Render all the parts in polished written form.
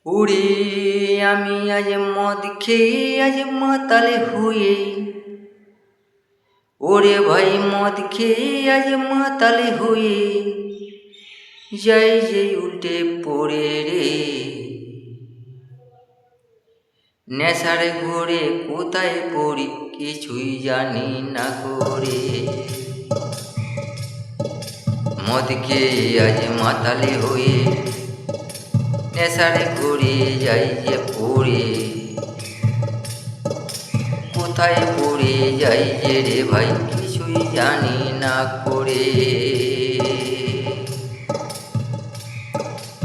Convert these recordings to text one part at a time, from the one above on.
ওরে আমি আজ মদ খেয়ে আজ মাতালে হয়ে, ওরে ভাই মদ খেয়ে আজ মাতালে হয়ে যাই যে উল্টে পড়ে রে। নেশার ঘোরে কোথায় পড়ি কিছুই জানি না করে। মদ খেয়ে আজ মাতালে হয়ে নেশার ঘুরে যাই যে পড়ে, কোথায় পড়ে যাই যে রে ভাই কিছুই জানি না করে।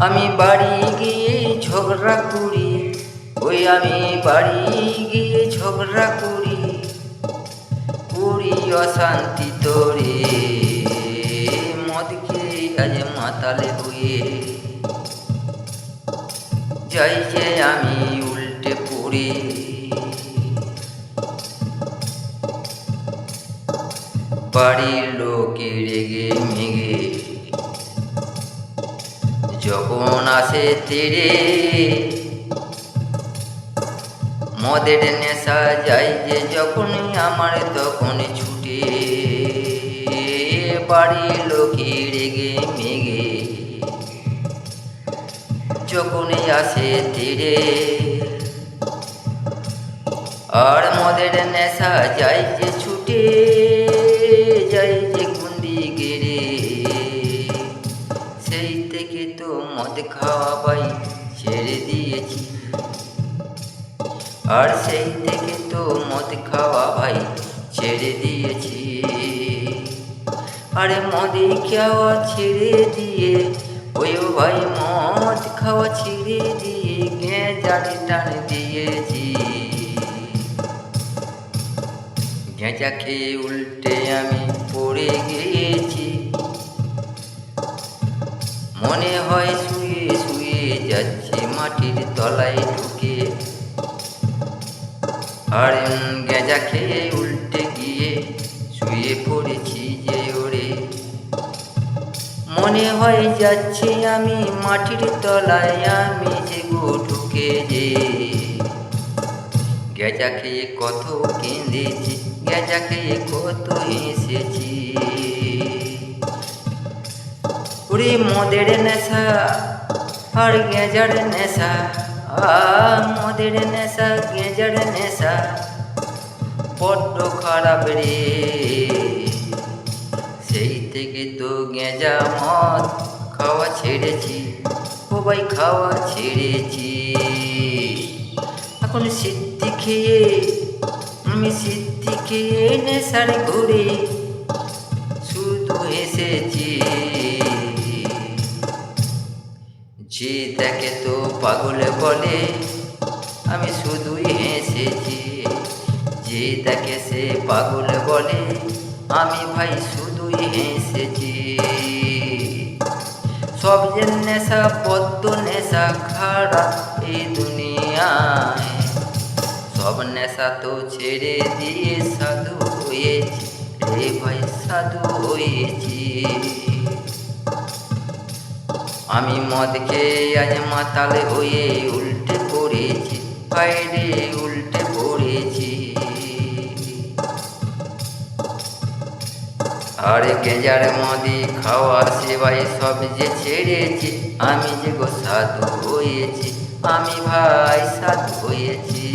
আমি বাড়ি গিয়ে ঝগড়া করি, ওই আমি বাড়ি গিয়ে ঝগড়া করি, করি অশান্তি তোরে। মদ খেয়ে আজ মাতালে হয়ে যাই যে আমি উল্টে পড়ে। বাড়ির লোকে রেগে মেগে যখন আসে তেরে, মদের নেশা যাই যে যখনই আমার তখন ছুটে। বাড়ির লোকে রেগে মেগে যখনই আসে তেরে, আর মদের নেশা যাই যে ছুটে যাই যে কুন্দি গেরে। সেই থেকে তো মদ খাওয়া ভাই ছেড়ে দিয়েছি, আর সেই থেকে তো মদ খাওয়া ভাই ছেড়ে দিয়েছি। আরে মদে খাওয়া ছেড়ে দিয়ে, ওই ভাই মদ খাওয়া ছেড়ে দিয়ে গেঁজারে টান দিয়েছি। গেঁজা খেয়ে উল্টে আমি পড়ে গিয়েছি, মনে হয় শুয়ে শুয়ে যাচ্ছে মাটির তলায় ঢুকে। আর গেঁজা খেয়ে উল্টে গিয়ে শুয়ে পড়েছি যে ওরে, মনে হয় যাচ্ছে আমি মাটির তলায় আমি যে গো ঢুকে যে। গেঁজা খেয়ে কত কেঁদেছি, গেঁজা খেয়ে কত হেসেছি। ওরে মদের নেশা আর গেঁজার নেশা, মদের নেশা গেঁজার নেশা বড্ড খারাপ রে। সেই থেকে তো গেঁজা মদ খাওয়া ছেড়েছি, ও ভাই খাওয়া ছেড়েছি। এখন সিদ্ধি খেয়ে আমি সিদ্ধি খেয়ে নেশার ঘুরে শুধু হেসেছি। যে দেখে তো পাগল বলে আমি শুধুই হেসেছি, যে দেখে সে পাগল বলে আমি ভাই শুধুই হেসেছি। সব যে নেশা বদ্ধ নেশা খারাপ এই দুনিয়ায়, সব নেশা তো ছেড়ে দিয়ে সাধু হয়েছি রে ভাই সাধু হয়েছি। আমি মদ খেয়ে আজ মাতালে হয়ে উল্টে পড়েছি, বাইরে উল্টে পড়েছি। আর গেঁজার মদি খাওয়া সেবাই সব যে ছেড়েছি, আমি যে গো সাধু হয়েছি, আমি ভাই সাধু হয়েছি।